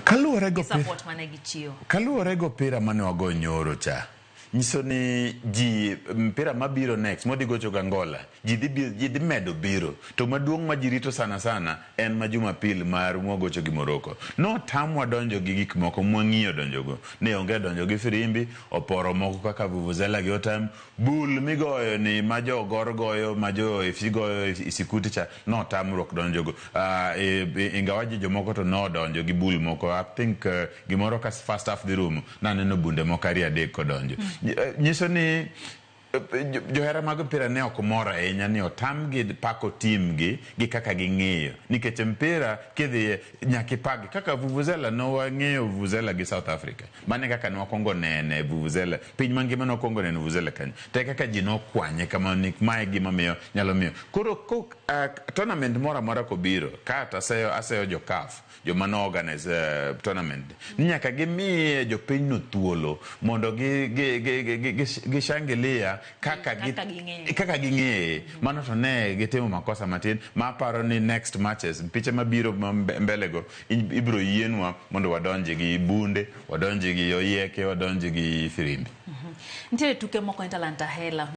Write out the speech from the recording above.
Kaluwore go pira mane wago nyoro cha. Nyiso ni mpira mabiro next modi gocho Angola ji dhi medo biro to maduong' ma ji rito sana en ma Jumapil mar mwagocho gi Morocco. No tamwa donjo gi gik moko mwang'iyo donjogo. Ne onge donjo gi firimbi, oporo moko kaka vuvuzela gi otam, bul migoyo ni ma jo gor goyo, ma jo FC goyo isikuti cha, no tamruok donjogo. Ingawaji jomoko to no donjo gi bul moko. I think gimoro ka first half the room na neno bunde moko ari adek kodonjo. Nyiso ni johera mag mpira ne ok mor ahinya ni otam gi pako tim gi kaka ging'iyo nikech mpira kidhi nyaka ipagi kaka vuvuzela no wang'eyo vuvuzela gi South Africa mane kaka ne wakongo nene vuvuzela piny mangima ne wakongo nene vuvuzela kanyo te kaka ji nokwanye kama ni mae gima miyo nyalo miyo koro tournament moro amora kobiro kata aseyo jo CAF joma no organize tournament ni nyaka gimiye jopiny no thuolo mondo gishangilia kaka ging'eye mano to ne gitimo makosa matin ma paro ni next matches piche mabiro mbele go ibiro yienwa mondo wadonje gi bunde, wadonje gi oyieke, wadonje gi firimbi. Ntiere tuke moko e Talanta Hela